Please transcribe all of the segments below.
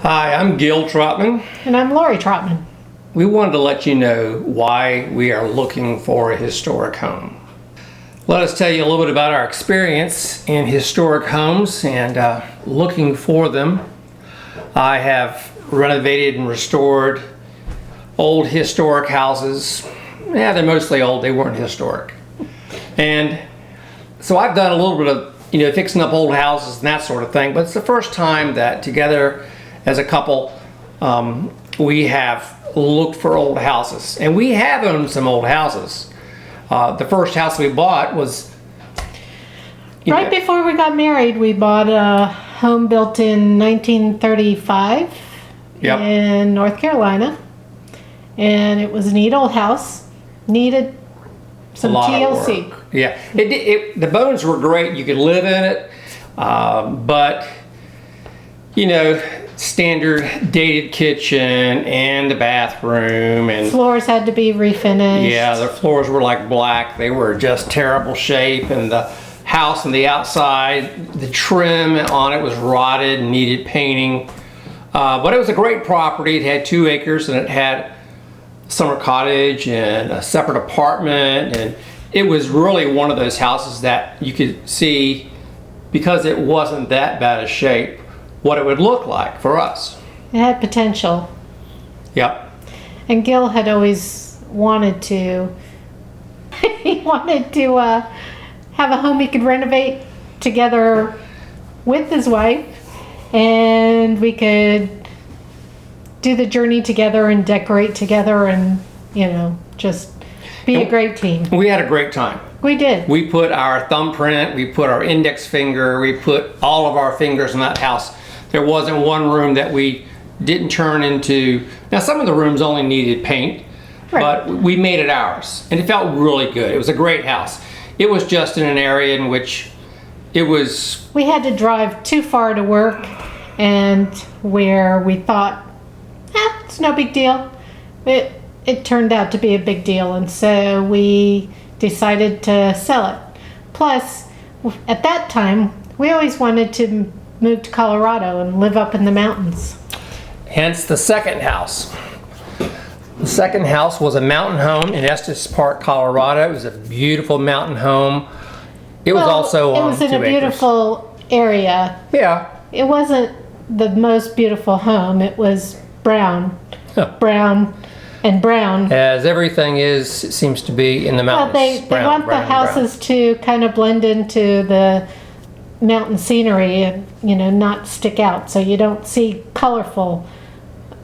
Hi, I'm Gil Trotman. And I'm Lori Trotman. We wanted to let you know why we are looking for a historic home. Let us tell you a little bit about our experience in historic homes and looking for them. I have renovated and restored old historic houses. Yeah, they're mostly old, they weren't historic. And so I've done a little bit of, fixing up old houses and that sort of thing, but it's the first time that together as a couple, we have looked for old houses. And we have owned some old houses. The first house we bought was... Right before we got married, we bought a home built in 1935 in North Carolina. And it was a neat old house. Needed some TLC. Yeah, the bones were great. You could live in it, but standard dated kitchen and the bathroom and floors had to be refinished. Yeah, the floors were like black. They were just terrible shape, and the house on the outside, the trim on it was rotted and needed painting. But it was a great property. It had 2 acres and it had summer cottage and a separate apartment, and it was really one of those houses that you could see, because it wasn't that bad a shape, what it would look like for us. It had potential. Yep. And Gil had always wanted to he wanted to have a home he could renovate together with his wife, and we could do the journey together and decorate together and, just be a great team. We had a great time. We did. We put our thumbprint, we put our index finger, we put all of our fingers in that house. There wasn't one room that we didn't turn into. Now, some of the rooms only needed paint, but we made it ours. And it felt really good. It was a great house. It was just in an area in which it was... We had to drive too far to work, and where we thought, it's no big deal. It turned out to be a big deal, and so we decided to sell it. Plus, at that time, we always wanted to move to Colorado and live up in the mountains. Hence the second house. The second house was a mountain home in Estes Park, Colorado. It was a beautiful mountain home. It was also on 2 acres. It was in a beautiful area. Yeah. It wasn't the most beautiful home. It was brown. Brown and brown. As everything is, it seems to be in the mountains. Well, they want the houses to kind of blend into the mountain scenery and, not stick out, so you don't see colorful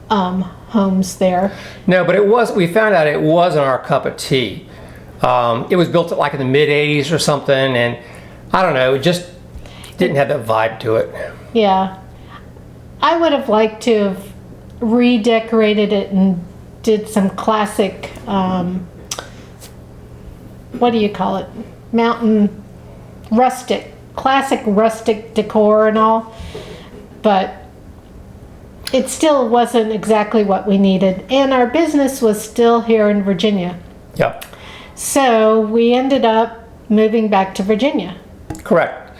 homes there. No, but we found out it wasn't our cup of tea. It was built like in the mid-'80s or something, and I don't know, it just didn't have that vibe to it. Yeah. I would have liked to have redecorated it and did some classic, what do you call it? Mountain classic rustic decor and all, but it still wasn't exactly what we needed, and our business was still here in Virginia. Yep. So we ended up moving back to Virginia. Correct.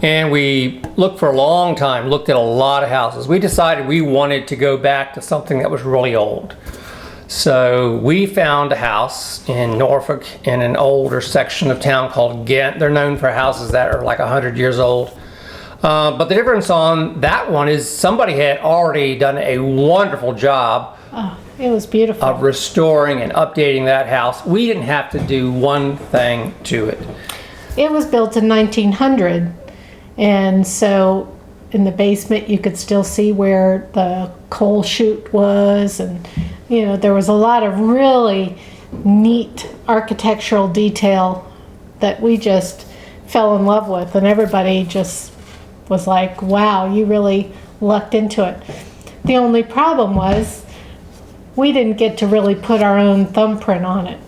And we looked for a long time, looked at a lot of houses. We decided we wanted to go back to something that was really old. So we found a house in Norfolk in an older section of town called Ghent. They're known for houses that are like 100 years old. But the difference on that one is somebody had already done a wonderful job. Oh, it was beautiful. Of restoring and updating that house. We didn't have to do one thing to it. It was built in 1900, and so in the basement you could still see where the coal chute was, and there was a lot of really neat architectural detail that we just fell in love with, and everybody just was like, wow, you really lucked into it. The only problem was we didn't get to really put our own thumbprint on it.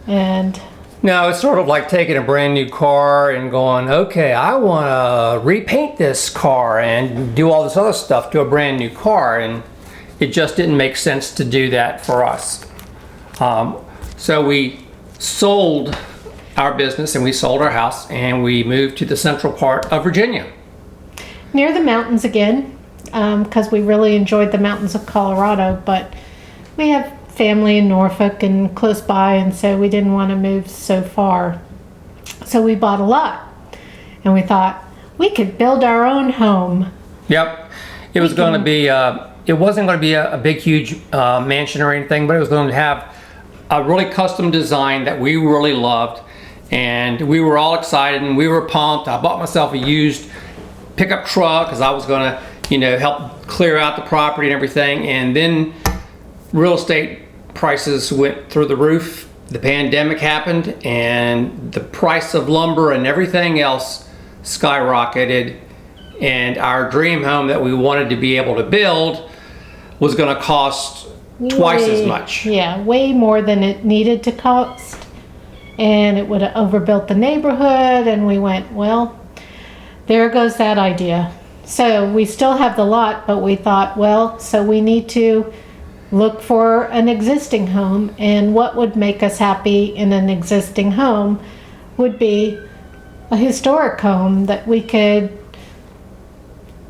And no, it's sort of like taking a brand new car and going, okay, I want to repaint this car and do all this other stuff to a brand new car, and it just didn't make sense to do that for us. So we sold our business and we sold our house and we moved to the central part of Virginia. Near the mountains again. because we really enjoyed the mountains of Colorado, but we have family in Norfolk and close by, and so we didn't want to move so far. So we bought a lot, and we thought we could build our own home. Yep. It was going to be, it wasn't going to be a big, huge mansion or anything, but it was going to have a really custom design that we really loved. And we were all excited and we were pumped. I bought myself a used pickup truck because I was going to, you know, help clear out the property and everything. And then real estate prices went through the roof. The pandemic happened and the price of lumber and everything else skyrocketed. And our dream home that we wanted to be able to build was going to cost twice as much. Yeah, way more than it needed to cost. And it would have overbuilt the neighborhood, and we went, well, there goes that idea. So we still have the lot, but we thought, well, so we need to look for an existing home, and what would make us happy in an existing home would be a historic home that we could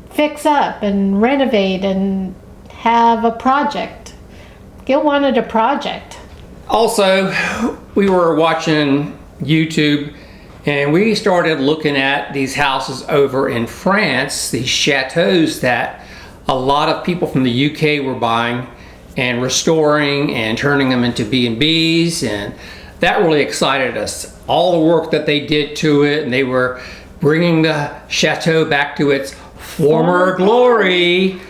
fix up and renovate and have a project. Gil wanted a project. Also, we were watching YouTube and we started looking at these houses over in France, these chateaus that a lot of people from the UK were buying and restoring and turning them into B&Bs, and that really excited us. All the work that they did to it, and they were bringing the chateau back to its former glory.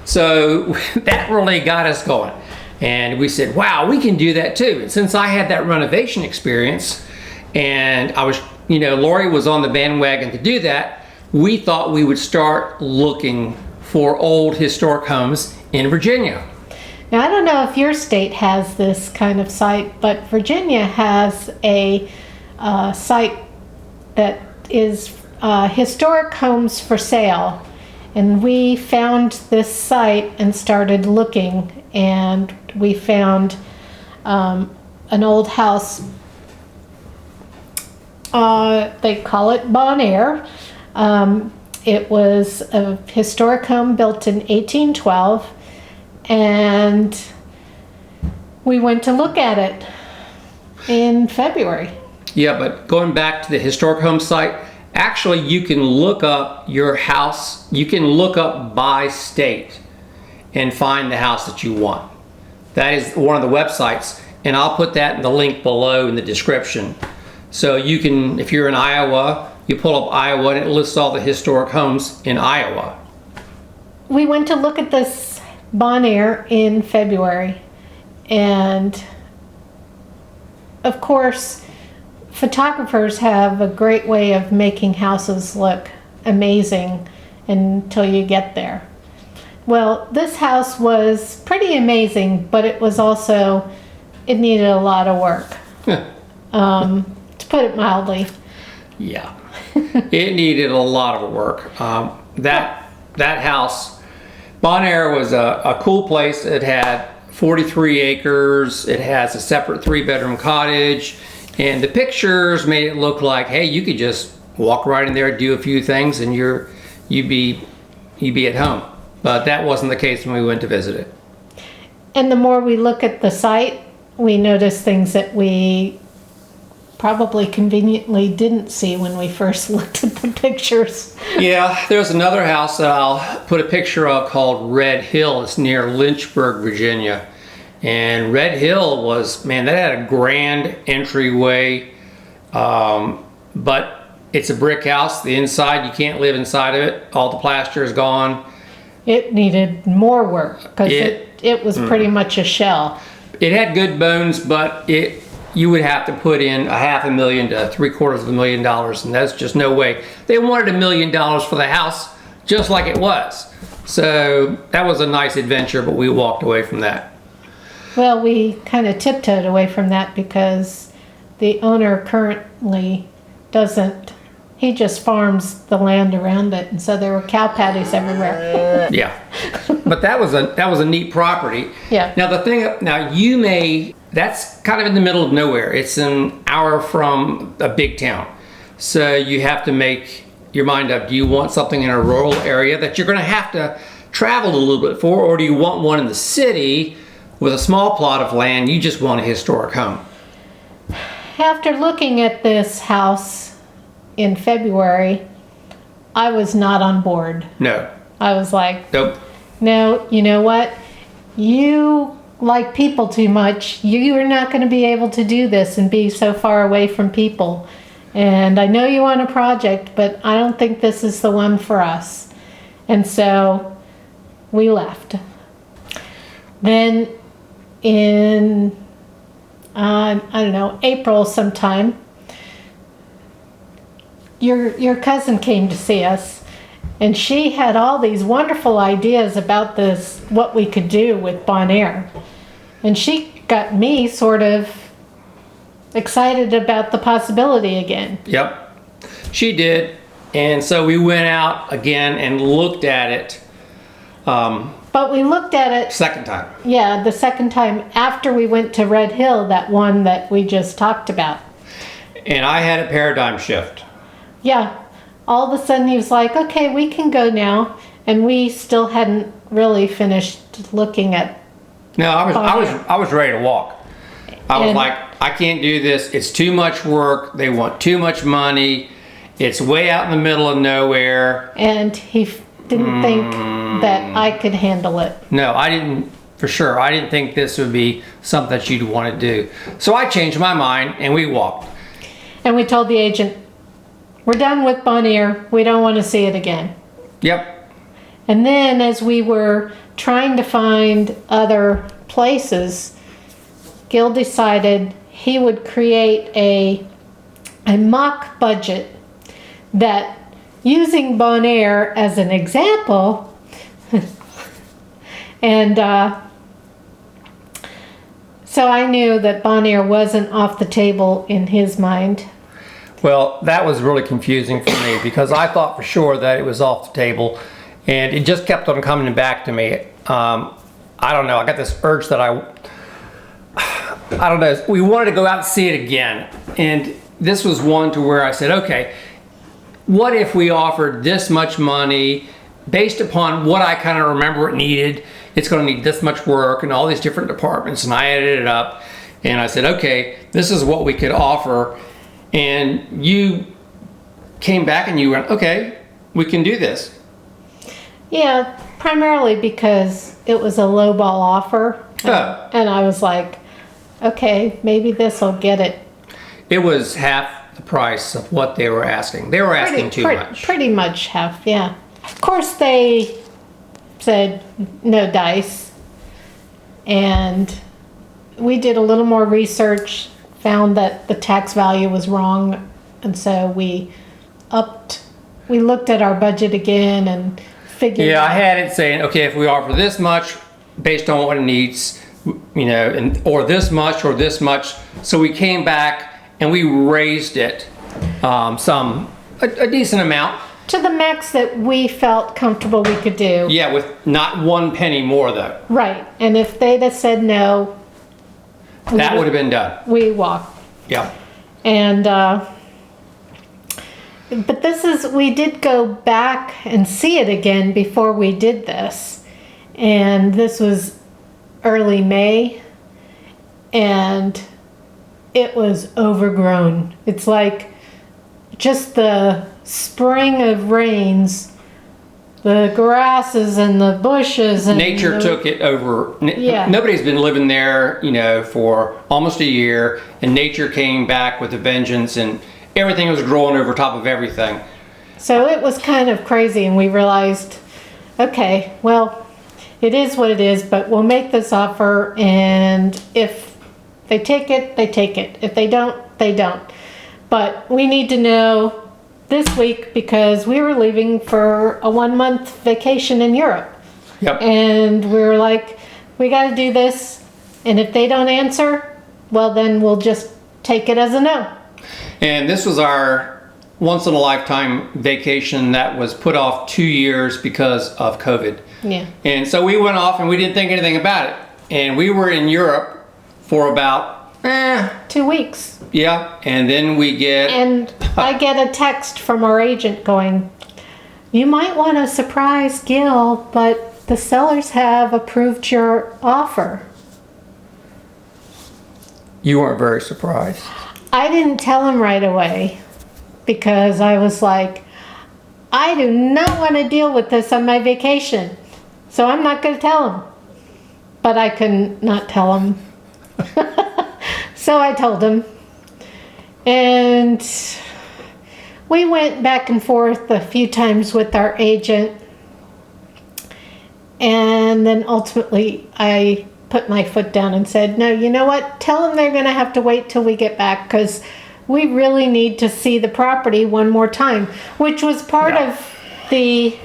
So that really got us going. And we said, wow, we can do that too. And since I had that renovation experience and I was, you know, Lori was on the bandwagon to do that, we thought we would start looking for old historic homes in Virginia. Now, I don't know if your state has this kind of site, but Virginia has a site that is historic homes for sale. And we found this site and started looking, and we found an old house. They call it Bon Air. It was a historic home built in 1812, and we went to look at it in February. Yeah, but going back to the historic home site, actually you can look up your house, you can look up by state and find the house that you want. That is one of the websites, and I'll put that in the link below in the description. So you can, if you're in Iowa, you pull up Iowa and it lists all the historic homes in Iowa. We went to look at this Bon Air in February, and of course photographers have a great way of making houses look amazing until you get there. Well, this house was pretty amazing, but it was also, it needed a lot of work. To put it mildly. Yeah, it needed a lot of work. That house, Bon Air, was a cool place. It had 43 acres. It has a separate 3-bedroom cottage, and the pictures made it look like, hey, you could just walk right in there, do a few things, and you'd be at home. But that wasn't the case when we went to visit it. And the more we look at the site, we notice things that we probably conveniently didn't see when we first looked at the pictures. Yeah, there's another house that I'll put a picture of called Red Hill. It's near Lynchburg, Virginia. And Red Hill was, man, that had a grand entryway, but it's a brick house. The inside, you can't live inside of it. All the plaster is gone. It needed more work because it was pretty much a shell. It had good bones, but you would have to put in $500,000 to $750,000, and that's just no way. They wanted $1 million for the house, just like it was. So that was a nice adventure, but we walked away from that. Well, we kind of tiptoed away from that because the owner currently doesn't. He just farms the land around it, and so there were cow patties everywhere. Yeah, but that was a neat property. Yeah. Now that's kind of in the middle of nowhere. It's an hour from a big town, so you have to make your mind up. Do you want something in a rural area that you're going to have to traveled a little bit for, or do you want one in the city with a small plot of land? You just want a historic home. After looking at this house in February, I was not on board. No. I was like, Nope. no, you know what? You like people too much. You are not going to be able to do this and be so far away from people. And I know you want a project, but I don't think this is the one for us. And so we left. Then in, I don't know, April sometime, your cousin came to see us, and she had all these wonderful ideas about this, what we could do with Bonaire. And she got me sort of excited about the possibility again. Yep, she did. And so we went out again and looked at it. But we looked at it, Second time. yeah, the second time after we went to Red Hill, that one that we just talked about. And I had a paradigm shift. Yeah, all of a sudden he was like, okay, we can go now. And we still hadn't really finished looking at. No, I was ready to walk. I was And- like, I can't do this. It's too much work. They want too much money. It's way out in the middle of nowhere. And he didn't think that I could handle it. No, I didn't, for sure. I didn't think this would be something that you'd want to do. So I changed my mind and we walked. And we told the agent, we're done with Bonaire. We don't want to see it again. Yep. And then as we were trying to find other places, Gil decided he would create a mock budget that, using Bonaire as an example, and so I knew that Bonaire wasn't off the table in his mind. Well, that was really confusing for me because I thought for sure that it was off the table, and it just kept on coming back to me. I don't know. I got this urge that I don't know. We wanted to go out and see it again, and this was one to where I said, okay, what if we offered this much money based upon what I kind of remember it needed? It's going to need this much work and all these different departments, and I added it up, and I said, okay, this is what we could offer. And you came back and you went, okay, we can do this. Yeah, primarily because it was a lowball offer. Oh. And I was like, okay, maybe this will get it. It was half the price of what they were asking. They were asking too much. Pretty much half, yeah. Of course, they said no dice. And we did a little more research, found that the tax value was wrong. And so we looked at our budget again and figured Yeah, out. I had it saying, okay, if we offer this much based on what it needs, you know, and or this much or this much. So we came back and we raised it a decent amount. To the max that we felt comfortable we could do. Yeah, with not one penny more though. Right. And if they'd have said no, That would have been done. we walked. Yeah. And, but we did go back and see it again before we did this. And this was early May. And it was overgrown. It's like just the spring of rains, the grasses and the bushes. And Nature took it over. Yeah. Nobody's been living there, you know, for almost a year, and nature came back with a vengeance, and everything was growing over top of everything. So it was kind of crazy, and we realized, okay, well, it is what it is, but we'll make this offer, and if they take it, they take it. If they don't, they don't. But we need to know this week because we were leaving for a 1-month vacation in Europe. Yep. And we were like, we got to do this, and if they don't answer, well, then we'll just take it as a no. And this was our once-in-a-lifetime vacation that was put off 2 years because of COVID. Yeah. And so we went off and we didn't think anything about it. And we were in Europe for about, 2 weeks. yeah. And then we get, And I get a text from our agent going, you might want to surprise Gil, but the sellers have approved your offer. You weren't very surprised. I didn't tell him right away because I was like, I do not want to deal with this on my vacation. So I'm not going to tell him. But I couldn't not tell him. So I told him. And we went back and forth a few times with our agent. And then ultimately I put my foot down and said, no, you know what? Tell them they're going to have to wait till we get back because we really need to see the property one more time, which was part of the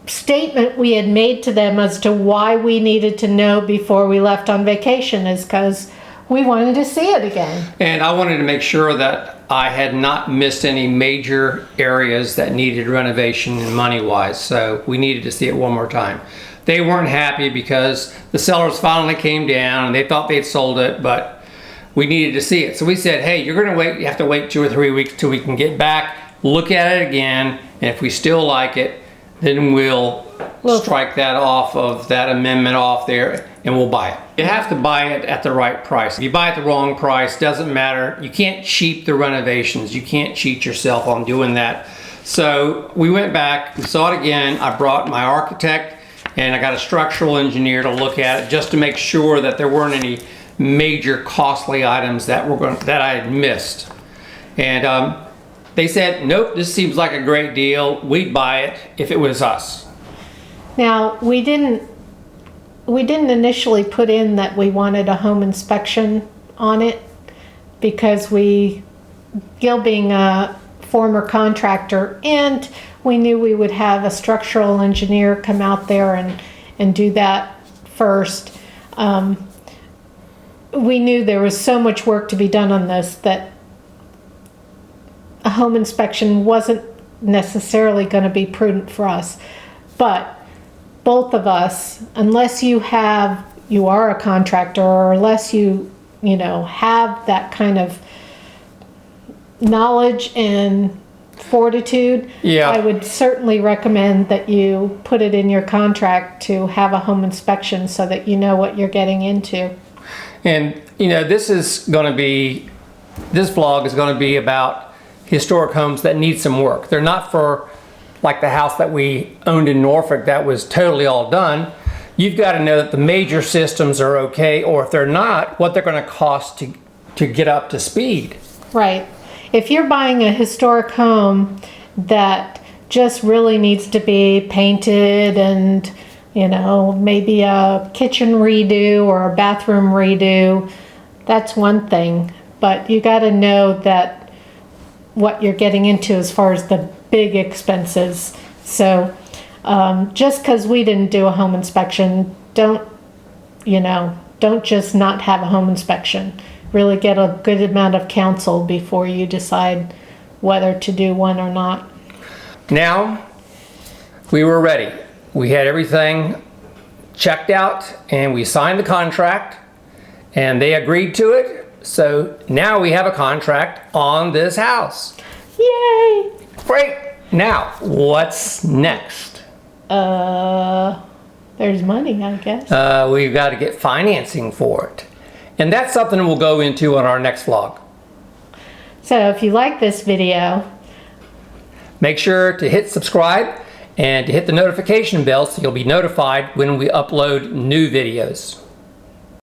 statement we had made to them as to why we needed to know before we left on vacation, is because we wanted to see it again. And I wanted to make sure that I had not missed any major areas that needed renovation and money-wise, so we needed to see it one more time. They weren't happy because the sellers finally came down and they thought they'd sold it, but we needed to see it. So we said, hey, you're gonna wait, you have to wait 2 or 3 weeks till we can get back, look at it again, and if we still like it, then we'll strike that off of that amendment off there and we'll buy it. You have to buy it at the right price. If you buy it at the wrong price, doesn't matter. You can't cheat the renovations. You can't cheat yourself on doing that. So we went back, we saw it again. I brought my architect and I got a structural engineer to look at it just to make sure that there weren't any major costly items that I had missed. And they said, nope, this seems like a great deal. We'd buy it if it was us. Now, we didn't initially put in that we wanted a home inspection on it because Gil being a former contractor, and we knew we would have a structural engineer come out there and do that first. We knew there was so much work to be done on this that a home inspection wasn't necessarily going to be prudent for us. But both of us, unless you are a contractor, or unless you have that kind of knowledge and fortitude, I would certainly recommend that you put it in your contract to have a home inspection so that you know what you're getting into. And this vlog is going to be about historic homes that need some work. They're not for like the house that we owned in Norfolk that was totally all done. You've got to know that the major systems are okay, or if they're not, what they're going to cost to get up to speed. Right. If you're buying a historic home that just really needs to be painted and maybe a kitchen redo or a bathroom redo, that's one thing. But you got to know that what you're getting into as far as the big expenses. So just because we didn't do a home inspection, don't just not have a home inspection. Really get a good amount of counsel before you decide whether to do one or not. Now, we were ready. We had everything checked out and we signed the contract and they agreed to it. So now we have a contract on this house. Yay! Great. Now, what's next? There's money, I guess. We've got to get financing for it. And that's something we'll go into on our next vlog. So if you like this video, make sure to hit subscribe and to hit the notification bell so you'll be notified when we upload new videos.